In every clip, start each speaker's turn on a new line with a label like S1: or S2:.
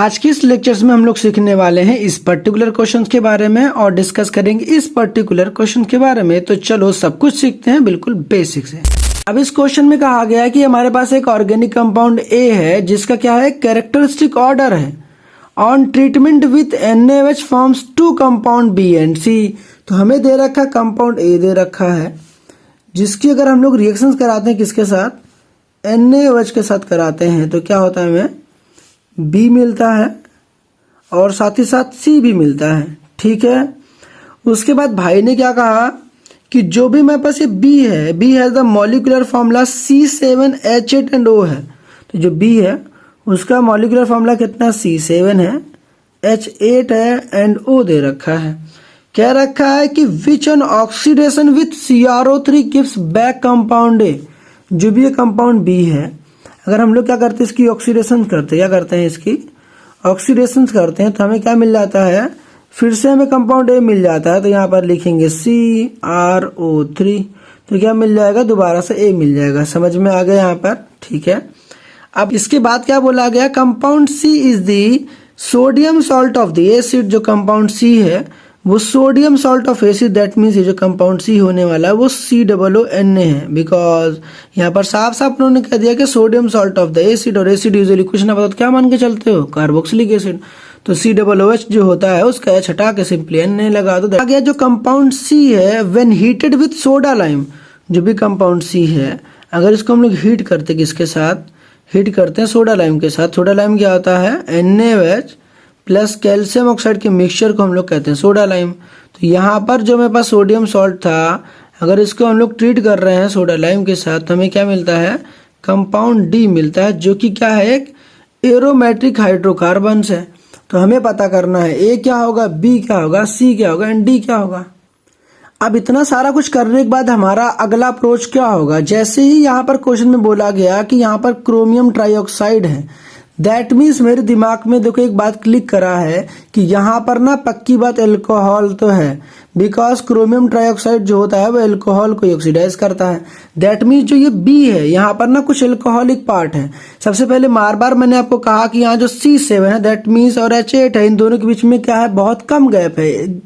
S1: आज के इस लेक्चर्स में हम लोग सीखने वाले हैं इस पर्टिकुलर क्वेश्चन के बारे में और डिस्कस करेंगे इस पर्टिकुलर क्वेश्चन के बारे में। तो चलो सब कुछ सीखते हैं बिल्कुल बेसिक से। अब इस क्वेश्चन में कहा गया है कि हमारे पास एक ऑर्गेनिक कंपाउंड ए है जिसका क्या है, कैरेक्टरिस्टिक ऑर्डर है। On treatment with NaOH forms two compound B and C. तो हमें दे रखा कंपाउंड ए दे रखा है जिसकी अगर हम लोग रिएक्शंस कराते हैं किसके साथ, NaOH के साथ कराते हैं तो क्या होता है, हमें बी मिलता है और साथ ही साथ सी भी मिलता है। ठीक है, उसके बाद भाई ने क्या कहा कि जो भी मेरे पास ये बी है, B has the molecular formula C7H8 है। तो जो बी है उसका मॉलिक्यूलर फॉर्मूला कितना, C7 है, H8 है एंड O दे रखा है। कह रखा है कि which on oxidation with CrO3 gives back compound A. जो भी ये कंपाउंड बी है, अगर हम लोग क्या करते हैं, इसकी ऑक्सीडेशन करते हैं, क्या करते हैं, इसकी ऑक्सीडेशन करते हैं तो हमें क्या मिल जाता है, फिर से हमें कंपाउंड ए मिल जाता है। तो यहाँ पर लिखेंगे CrO3, तो क्या मिल जाएगा, दोबारा से ए मिल जाएगा। समझ में आ गया यहाँ पर। ठीक है, अब इसके बाद क्या बोला गया, compound C is the sodium salt of the acid. जो कंपाउंड सी है वो sodium salt of acid, that means ये जो कंपाउंड सी होने वाला है वो COONA है। बिकॉज यहाँ पर साफ साफ उन्होंने कह दिया कि sodium salt of the acid, और एसिड यूजुअली कुछ ना पता तो क्या मान के चलते हो, कार्बोक्सिलिक एसिड। तो COOH जो होता है उसका H हटा के सिंपली NA लगा दो। आ गया जो कंपाउंड सी है, when heated with soda lime. जो भी कंपाउंड सी है अगर इसको हम लोग हीट करते, किसके साथ हीट करते हैं, सोडा लाइम के साथ। सोडा लाइम क्या होता है, NaOH प्लस कैल्शियम ऑक्साइड के मिक्सचर को हम लोग कहते हैं सोडा लाइम। तो यहाँ पर जो मेरे पास सोडियम सॉल्ट था, अगर इसको हम लोग ट्रीट कर रहे हैं सोडा लाइम के साथ तो हमें क्या मिलता है, कंपाउंड डी मिलता है, जो कि क्या है, एक एरोमेट्रिक हाइड्रोकार्बन्स है। तो हमें पता करना है ए क्या होगा, बी क्या होगा, सी क्या होगा एंड डी क्या होगा। अब इतना सारा कुछ करने के बाद हमारा अगला अप्रोच क्या होगा, जैसे ही यहाँ पर क्वेश्चन में बोला गया कि यहाँ पर क्रोमियम ट्राइऑक्साइड है, दैट मीन्स मेरे दिमाग में देखो एक बात क्लिक करा है कि यहाँ पर ना पक्की बात एल्कोहल तो है। बिकॉज क्रोमियम ट्राइऑक्साइड जो होता है वो एल्कोहल को ऑक्सीडाइज करता है। दैट मीन्स जो ये बी है यहाँ पर ना कुछ एल्कोहलिक पार्ट है। सबसे पहले बार मैंने आपको कहा कि यहाँ जो C7 है दैट मीन्स और H8 है, इन दोनों के बीच में क्या है, बहुत कम गैप है।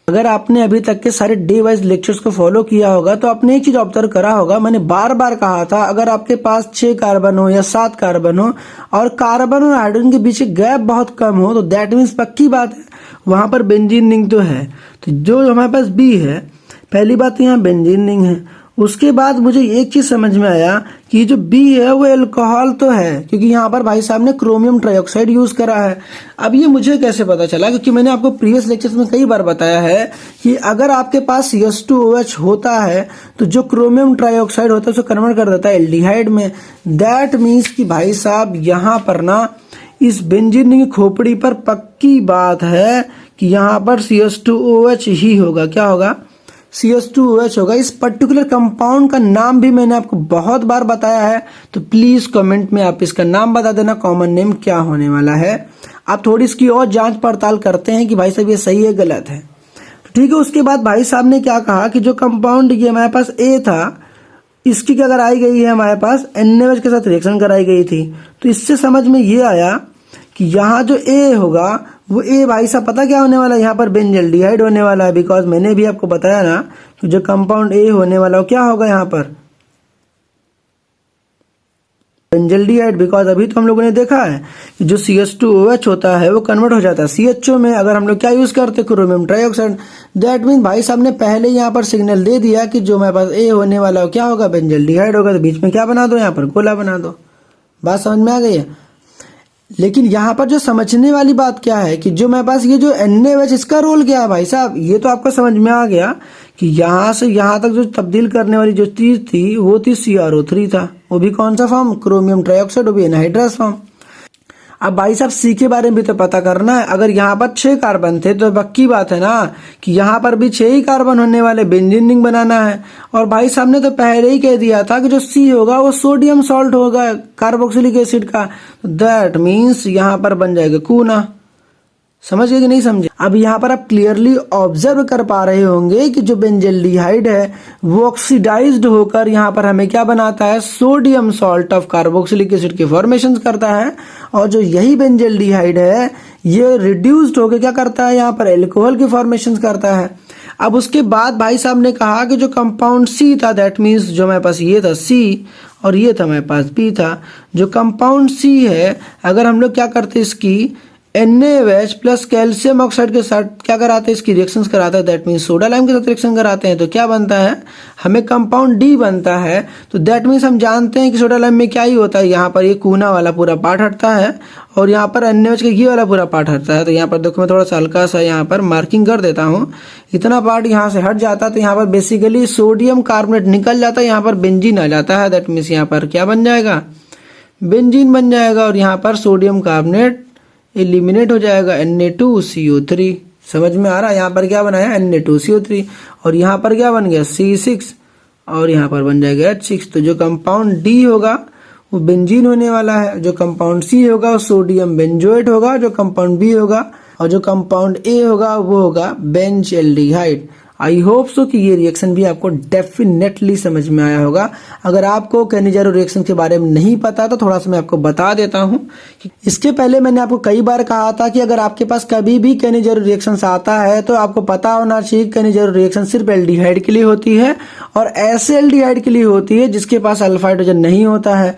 S1: अगर आपने अभी तक के सारे डे वाइज लेक्चर्स को फॉलो किया होगा तो आपने एक चीज ऑब्जर्व करा होगा, मैंने बार कहा था अगर आपके पास 6 कार्बन हो या 7 कार्बन हो और कार्बन और हाइड्रोजन के बीच गैप बहुत कम हो तो दैट मीन्स पक्की बात है वहां पर बेंजीन रिंग तो है। तो जो हमारे पास बी है, पहली बात तो यहाँ बेंजीन रिंग है। उसके बाद मुझे एक चीज समझ में आया कि जो बी है वो अल्कोहल तो है, क्योंकि यहाँ पर भाई साहब ने क्रोमियम ट्राइऑक्साइड यूज करा है। अब ये मुझे कैसे पता चला, क्योंकि मैंने आपको प्रीवियस लेक्चर्स में कई बार बताया है कि अगर आपके पास CH2OH होता है तो जो क्रोमियम ट्राइऑक्साइड होता है उसको कन्वर्ट कर देता है एल्डिहाइड में। दैट मीन्स कि भाई साहब यहाँ पर ना इस बेंजीन की खोपड़ी पर पक्की बात है कि यहाँ पर CH2OH ही होगा। क्या होगा, CH2OH होगा। इस पर्टिकुलर कंपाउंड का नाम भी मैंने आपको बहुत बार बताया है, तो प्लीज कमेंट में आप इसका नाम बता देना, कॉमन नेम क्या होने वाला है। आप थोड़ी इसकी और जांच पड़ताल करते हैं कि भाई साहब ये सही है गलत है। ठीक है, उसके बाद भाई साहब ने क्या कहा कि जो कंपाउंड ये हमारे पास ए था, इसकी क्या कराई गई है, हमारे पास NaOH के साथ रिएक्शन कराई गई थी। तो इससे समझ में ये आया कि यहाँ जो ए होगा वो ए भाई साहब पता क्या होने वाला है, यहाँ पर बेंजल्डिहाइड होने वाला है। बिकॉज मैंने भी आपको बताया ना कि जो कंपाउंड ए होने वाला वो क्या होगा, यहाँ पर बेंजल्डिहाइड। बिकॉज अभी तो हम लोगों ने देखा है कि जो CH2OH होता है वो कन्वर्ट हो जाता है CHO में, अगर हम लोग क्या यूज करते हैं, क्रोमियम ट्राइऑक्साइड। दैट मीन भाई साहब ने पहले यहाँ पर सिग्नल दे दिया कि जो हमारे पास ए होने वाला हो क्या होगा, बेंजल्डिहाइड होगा। तो बीच में क्या बना दो, यहाँ पर गोला बना दो। बात समझ में आ गई है। लेकिन यहाँ पर जो समझने वाली बात क्या है कि जो मेरे पास ये जो NaOH इसका रोल क्या है भाई साहब, ये तो आपको समझ में आ गया कि यहाँ से यहाँ तक जो तब्दील करने वाली जो चीज थी वो थी CrO3 था। वो भी कौन सा फॉर्म, क्रोमियम ट्राइऑक्साइड, वो भी एनहाइड्रस फॉर्म। अब भाई साहब सी के बारे में भी तो पता करना है। अगर यहाँ पर 6 कार्बन थे तो पक्की बात है ना कि यहाँ पर भी 6 ही कार्बन होने वाले, बेंजीन रिंग बनाना है। और भाई साहब ने तो पहले ही कह दिया था कि जो सी होगा वो सोडियम सॉल्ट होगा, कार्बोक्सिलिक एसिड का। दैट मीन्स यहाँ पर बन जाएगा कूना। समझ गए कि नहीं समझे? अब यहाँ पर आप क्लियरली ऑब्जर्व कर पा रहे होंगे कि जो बेंजल्डिहाइड है वो ऑक्सीडाइज्ड होकर यहाँ पर हमें क्या बनाता है, sodium salt of carboxylic acid के फॉर्मेशन करता है। और जो यही बेंजल्डिहाइड है ये रिड्यूस्ड होकर क्या करता है, यहाँ पर एल्कोहल के फॉर्मेशन करता है। अब उसके बाद भाई साहब ने कहा कि जो कंपाउंड सी था, दैट मीन्स जो हमारे पास ये था सी और ये था हमारे पास बी था। जो कंपाउंड सी है अगर हम लोग क्या करते इसकी NaOH प्लस कैल्शियम ऑक्साइड के साथ क्या कराते हैं, इसकी रिएक्शंस कराते हैं, दैट मीन्स सोडा लाइम के साथ रिएक्शन कराते हैं, तो क्या बनता है, हमें कंपाउंड डी बनता है। तो दैट मीन्स हम जानते हैं कि सोडा लाइम में क्या ही होता है, यहाँ पर ये कूना वाला पूरा पार्ट हटता है और यहाँ पर NaOH का ये वाला पूरा पार्ट हटता है। तो यहाँ पर देखो मैं थोड़ा सा हल्का सा यहाँ पर मार्किंग कर देता हूँ, इतना पार्ट यहाँ से हट जाता है। तो यहाँ पर बेसिकली सोडियम कार्बोनेट निकल जाता है, यहाँ पर बेंजीन आ जाता है। दैट मीन्स यहाँ पर क्या बन जाएगा, बेंजीन बन जाएगा और यहाँ पर सोडियम कार्बोनेट एलिमिनेट हो जाएगा, Na2CO3। समझ में आ रहा है? यहाँ पर क्या बनाया, Na2CO3 और यहाँ पर क्या बन गया C6 और यहाँ पर बन जाएगा H6। तो जो कंपाउंड डी होगा वो बेंजीन होने वाला है, जो कंपाउंड सी होगा वो सोडियम बेंजोएट होगा, जो कंपाउंड बी होगा और जो कंपाउंड ए होगा वो होगा बेंजल्डिहाइड। आई होप सो कि ये रिएक्शन भी आपको डेफिनेटली समझ में आया होगा। अगर आपको कैनिजारो रिएक्शन के बारे में नहीं पता तो थोड़ा सा मैं आपको बता देता हूँ। इसके पहले मैंने आपको कई बार कहा था कि अगर आपके पास कभी भी कैनिजारो रिएक्शन आता है तो आपको पता होना चाहिए कैनिजारो रिएक्शन सिर्फ एल्डिहाइड के लिए होती है और ऐसे एल्डिहाइड के लिए होती है जिसके पास अल्फा हाइड्रोजन नहीं होता है।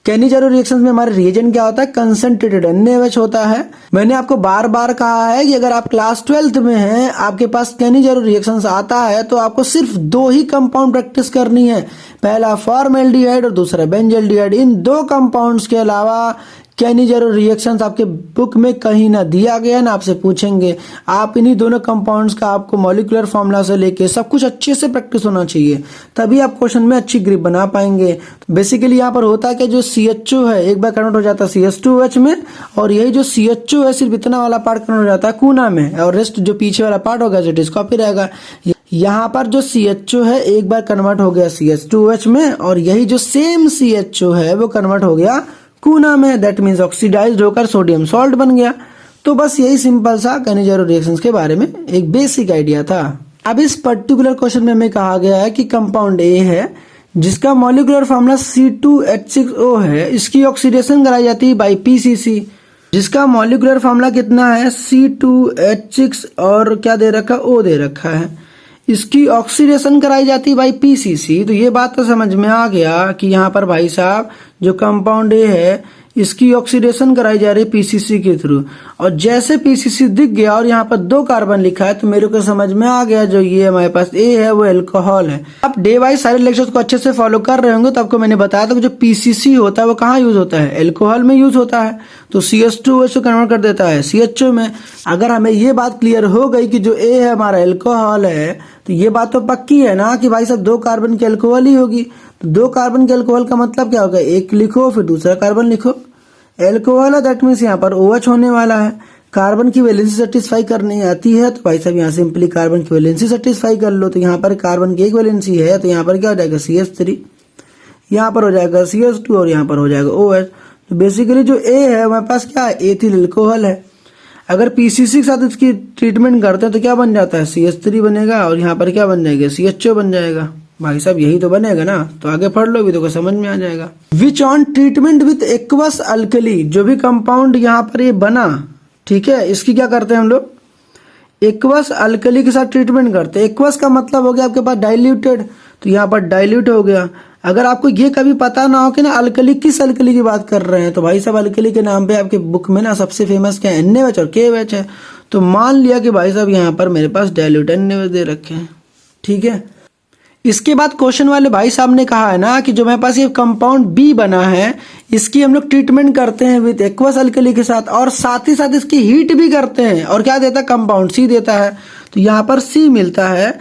S1: कैनिजारो रिएक्शंस में हमारे रिएजेंट क्या होता है, कंसंट्रेटेड NaOH होता है। मैंने आपको बार बार कहा है कि अगर आप क्लास 12th में हैं, आपके पास कैनिजारो रिएक्शंस आता है तो आपको सिर्फ दो ही कंपाउंड प्रैक्टिस करनी है, पहला फॉर्मल्डिहाइड और दूसरा बेंजल्डिहाइड। इन दो कंपाउंड्स के अलावा कैनिजारो रिएक्शंस आपके बुक में कहीं ना दिया गया ना आपसे पूछेंगे। आप इन्हीं दोनों कंपाउंड्स का आपको मॉलिक्यूलर फॉर्मूला से लेके सब कुछ अच्छे से प्रैक्टिस होना चाहिए, तभी आप क्वेश्चन में अच्छी ग्रिप बना पाएंगे। बेसिकली यहाँ पर होता है कि जो CHO है एक बार कन्वर्ट हो जाता है CH2OH में और यही जो CHO है सिर्फ इतना वाला पार्ट कन्वर्ट हो जाता है कूना में और रेस्ट जो पीछे वाला पार्ट होगा जो डिस्कॉपी रहेगा। यहाँ पर जो CHO है एक बार कन्वर्ट हो गया CH2OH में और यही जो सेम CHO है वो कन्वर्ट हो गया कूना में, दैट मीन्स ऑक्सीडाइज्ड होकर सोडियम सॉल्ट बन गया। तो बस यही सिंपल सा कैनिजारो रिएक्शंस के बारे में एक बेसिक आइडिया था। अब इस पर्टिकुलर क्वेश्चन में हमें कहा गया है कि कंपाउंड ए है जिसका मॉलिक्यूलर फॉर्मूला C2H6O है, इसकी ऑक्सीडेशन कराई जाती है बाई PCC, जिसका मॉलिक्यूलर फॉर्मूला कितना है C2H6 और क्या दे रखा है, O दे रखा है। इसकी ऑक्सीडेशन कराई जाती है बाई PCC। तो ये बात तो समझ में आ गया कि यहाँ पर भाई साहब जो कंपाउंड ए है इसकी ऑक्सीडेशन कराई जा रही है PCC के थ्रू और जैसे PCC दिख गया और यहाँ पर 2 कार्बन लिखा है तो मेरे को समझ में आ गया जो ये हमारे पास ए है वो अल्कोहल है। आप डे वाइज सारे लेक्चर्स को अच्छे से फॉलो कर रहे होंगे तो आपको मैंने बताया था कि जो PCC होता है वो कहाँ यूज होता है, अल्कोहल में यूज होता है। तो CH2OH को कन्वर्ट कर देता है CHO में। अगर हमें ये बात क्लियर हो गई कि जो ए है हमारा अल्कोहल है तो ये बात तो पक्की है ना कि भाई साहब 2 कार्बन की अल्कोहल ही होगी। तो 2 कार्बन के अल्कोहल का मतलब क्या होगा, एक लिखो फिर दूसरा कार्बन लिखो, एल्कोहल है दैट मीन्स यहाँ पर OH होने वाला है। कार्बन की वैलेंसी सेटिस्फाई करनी आती है तो भाई साहब यहाँ सिंपली कार्बन की वैलेंसी सेटिस्फाई कर लो। तो यहाँ पर कार्बन की एक वैलेंसी है तो यहाँ पर क्या हो जाएगा CH3, यहाँ पर हो जाएगा CH2 और यहाँ पर हो जाएगा OH। तो बेसिकली जो ए है हमारे पास क्या है, एथिल अल्कोहल है। अगर PCC के साथ इसकी ट्रीटमेंट करते हैं तो क्या बन जाता है CH3 बनेगा और यहाँ पर क्या बन जाएगा CHO बन जाएगा। भाई साहब यही तो बनेगा ना, तो आगे पढ़ लो भी तो समझ में आ जाएगा। Which on treatment with aqueous alkali, जो भी कंपाउंड यहाँ पर ये बना, ठीक है, इसकी क्या करते हैं हम लोग, एक्वस अल्कली के साथ ट्रीटमेंट करते हैं। एक्वस का मतलब हो गया आपके पास डाइल्यूटेड, तो यहाँ पर डाइल्यूट हो गया। अगर आपको ये कभी पता ना हो कि ना अल्कली किस अल्कली की बात कर रहे हैं तो भाई साहब अल्कली के नाम पे आपके बुक में ना सबसे फेमस क्या है, NaOH और KOH है। तो मान लिया कि भाई साहब यहाँ पर मेरे पास डाइल्यूट NaOH दे रखे हैं, ठीक है। इसके बाद क्वेश्चन वाले भाई साहब ने कहा है ना कि जो मेरे पास ये कंपाउंड बी बना है इसकी हम लोग ट्रीटमेंट करते हैं विद एक्वस अल्कली के साथ और साथ ही साथ इसकी हीट भी करते हैं और क्या देता है, कंपाउंड सी देता है। तो यहाँ पर सी मिलता है।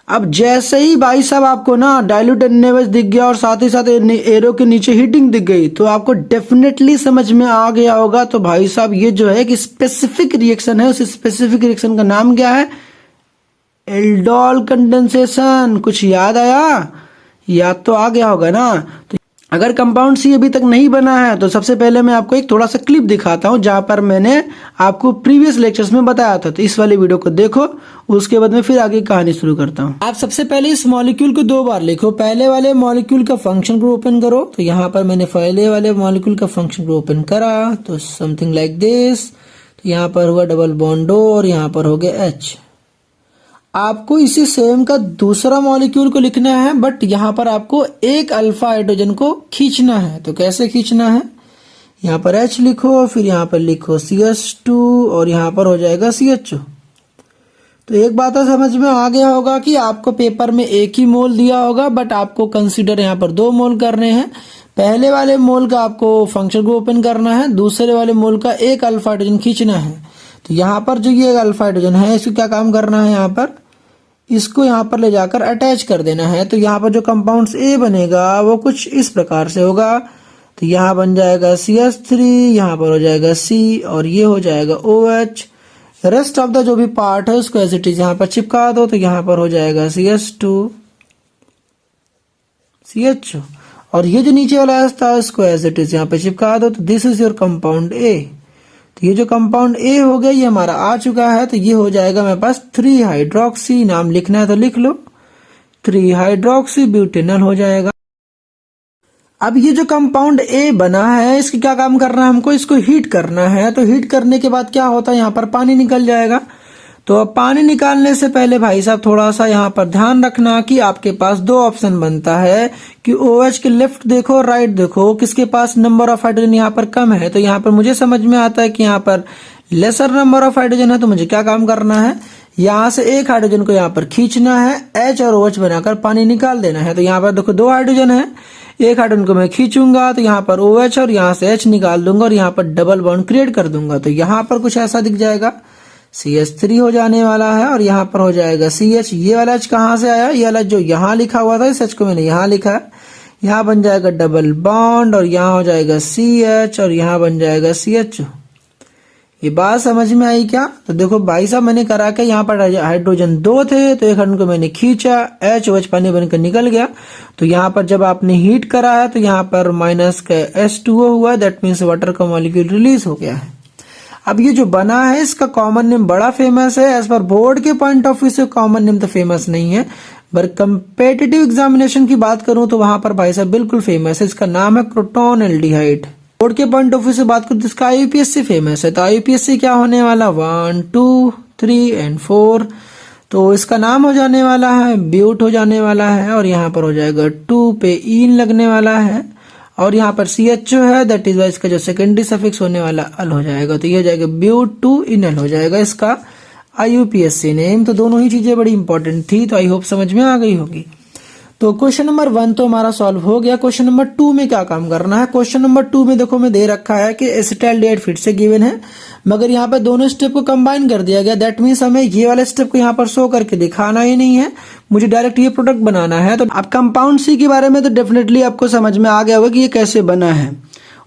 S1: अब जैसे ही भाई साहब आपको ना डाइल्यूटेड NaOH दिख गया और साथ ही साथ एरो के नीचे हीटिंग दिख गई तो आपको डेफिनेटली समझ में आ गया होगा। तो भाई साहब ये जो है कि स्पेसिफिक रिएक्शन है, उस स्पेसिफिक रिएक्शन का नाम क्या है, एल्डोल कंडेंसेशन। कुछ याद आया, याद तो आ गया होगा ना। तो अगर कंपाउंड सी अभी तक नहीं बना है तो सबसे पहले मैं आपको एक थोड़ा सा क्लिप दिखाता हूं जहां पर मैंने आपको प्रीवियस लेक्चर्स में बताया था। तो इस वाली वीडियो को देखो, उसके बाद में फिर आगे कहानी शुरू करता हूं। आप सबसे पहले इस मॉलिक्यूल को 2 बार लिखो। पहले वाले मॉलिक्यूल का फंक्शन ग्रुप ओपन करो। तो यहाँ पर मैंने पहले वाले मॉलिक्यूल का फंक्शन ग्रुप ओपन करा तो समथिंग लाइक दिस। तो यहाँ पर हुआ डबल बॉन्ड O और यहाँ पर हो गया H। आपको इसी सेम का दूसरा मॉलिक्यूल को लिखना है, बट यहाँ पर आपको एक अल्फा हाइड्रोजन को खींचना है। तो कैसे खींचना है, यहाँ पर H लिखो, फिर यहाँ पर लिखो CH2 और यहाँ पर हो जाएगा CHO। तो एक बात तो समझ में आ गया होगा कि आपको पेपर में एक ही मोल दिया होगा, बट आपको कंसीडर यहाँ पर 2 मोल करने हैं। पहले वाले मोल का आपको फंक्शन को ओपन करना है, दूसरे वाले मोल का एक अल्फा हाइड्रोजन खींचना है। तो यहाँ पर जो ये अल्फा हाइड्रोजन है, इसको क्या काम करना है, यहाँ पर इसको यहाँ पर ले जाकर अटैच कर देना है। तो यहाँ पर जो कंपाउंड A बनेगा वो कुछ इस प्रकार से होगा। तो यहाँ बन जाएगा CH3, यहाँ पर हो जाएगा C और ये हो जाएगा OH। रेस्ट ऑफ द जो भी पार्ट है उसको एज इट इज यहाँ पर चिपका दो। तो यहाँ पर हो जाएगा CH2 CHO और ये जो नीचे वाला था इसको एज इट इज यहाँ पे चिपका दो। तो this is your compound A। तो ये जो कंपाउंड A हो गया ये हमारा आ चुका है। तो ये हो जाएगा मेरे पास 3 हाइड्रोक्सी, नाम लिखना है तो लिख लो, 3 हाइड्रोक्सी ब्यूटेनॉल हो जाएगा। अब ये जो कंपाउंड A बना है इसकी क्या काम करना है, हमको इसको हीट करना है। तो हीट करने के बाद क्या होता है, यहाँ पर पानी निकल जाएगा। तो अब पानी निकालने से पहले भाई साहब थोड़ा सा यहाँ पर ध्यान रखना कि आपके पास 2 ऑप्शन बनता है कि OH के लेफ्ट देखो राइट देखो, किसके पास नंबर ऑफ हाइड्रोजन यहाँ पर कम है। तो यहाँ पर मुझे समझ में आता है कि यहाँ पर लेसर नंबर ऑफ हाइड्रोजन है। तो मुझे क्या काम करना है, यहाँ से एक हाइड्रोजन को यहाँ पर खींचना है, H और OH बनाकर पानी निकाल देना है। तो यहाँ पर देखो 2 हाइड्रोजन है, एक हाइड्रोजन को मैं खींचूंगा तो यहाँ पर OH और यहाँ से H निकाल दूंगा और यहाँ पर डबल बॉन्ड क्रिएट कर दूंगा। तो यहाँ पर कुछ ऐसा दिख जाएगा, CH3 हो जाने वाला है और यहाँ पर हो जाएगा CH। ये वाला H कहाँ से आया, ये वाला जो यहाँ लिखा हुआ था इस H को मैंने यहाँ लिखा है। यहाँ बन जाएगा डबल बॉन्ड और यहाँ हो जाएगा CH और यहाँ बन जाएगा CHO। ये बात समझ में आई क्या? तो देखो भाई साहब मैंने करा के यहाँ पर हाइड्रोजन 2 थे तो एक हाइड्रोजन को मैंने खींचा, H OH पानी बनकर निकल गया। तो यहाँ पर जब आपने हीट करा है तो यहाँ पर माइनस का H2O हुआ, दैट मीन्स वाटर का मॉलिक्यूल रिलीज हो गया है। अब ये जो बना है इसका कॉमन नेम बड़ा फेमस है। एज पर बोर्ड के पॉइंट ऑफ व्यू से कॉमन नेम तो फेमस नहीं है, पर कंपेटिटिव एग्जामिनेशन की बात करूं तो वहां पर भाई साहब बिल्कुल फेमस है। इसका नाम है क्रोटोन एल्डिहाइड। बोर्ड के पॉइंट ऑफ व्यू से बात करूं तो इसका IUPAC फेमस है। तो IUPAC क्या होने वाला, 1 2 3 एंड 4। तो इसका नाम हो जाने वाला है ब्यूट हो जाने वाला है और यहाँ पर हो जाएगा 2 पे ईन लगने वाला है और यहाँ पर CHO है, दैट इज वाई इसका जो सेकेंडरी सफिक्स होने वाला अल हो जाएगा। तो ये हो जाएगा ब्यूट 2 इनल हो जाएगा इसका IUPAC नेम। तो दोनों ही चीजें बड़ी इंपॉर्टेंट थी, तो आई होप समझ में आ गई होगी। तो क्वेश्चन नंबर 1 तो हमारा सॉल्व हो गया। क्वेश्चन नंबर 2 में क्या काम करना है, क्वेश्चन नंबर 2 में देखो मैं दे रखा है कि एसिटाल्डिहाइड फिर से गिवन है, मगर यहाँ पे दोनों स्टेप को कंबाइन कर दिया गया। दैट मीन्स हमें ये वाले स्टेप को यहाँ पर शो करके दिखाना ही नहीं है, मुझे डायरेक्ट ये प्रोडक्ट बनाना है। तो अब कंपाउंड सी के बारे में तो डेफिनेटली आपको समझ में आ गया होगा कि ये कैसे बना है।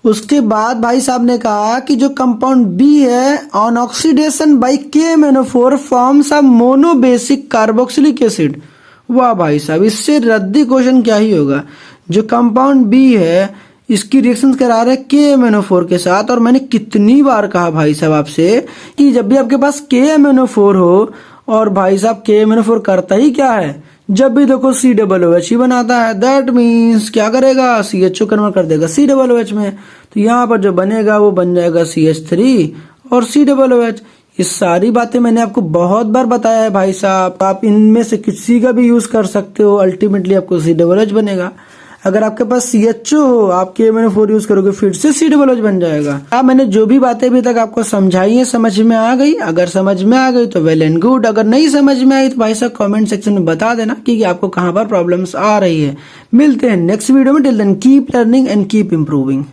S1: उसके बाद भाई साहब ने कहा कि जो कंपाउंड बी है on oxidation by KMnO4 forms a monobasic carboxylic acid. वाह भाई साहब, इससे रद्दी क्वेश्चन क्या ही होगा। जो कंपाउंड बी है इसकी रिएक्शन करा रहे KMnO4 के साथ, और मैंने कितनी बार कहा भाई साहब आपसे कि जब भी आपके पास KMnO4 हो, और भाई साहब KMnO4 करता ही क्या है, जब भी देखो COOH ही बनाता है। दैट मीन्स क्या करेगा, CHO कन्वर्ट कर देगा COOH में। तो यहाँ पर जो बनेगा वो बन जाएगा CH3 और COOH। ये सारी बातें मैंने आपको बहुत बार बताया है भाई साहब, आप इनमें से किसी का भी यूज कर सकते हो, अल्टीमेटली आपको COOH बनेगा। अगर आपके पास CHO हो, आप KMnO4 यूज करोगे फिर से COOH बन जाएगा। अब मैंने जो भी बातें अभी तक आपको समझाई है समझ में आ गई? अगर समझ में आ गई तो वेल एंड गुड, अगर नहीं समझ में आई तो भाई साहब कमेंट सेक्शन में बता देना कि आपको कहाँ पर प्रॉब्लम्स आ रही है। मिलते हैं नेक्स्ट वीडियो में, till then keep learning and keep improving.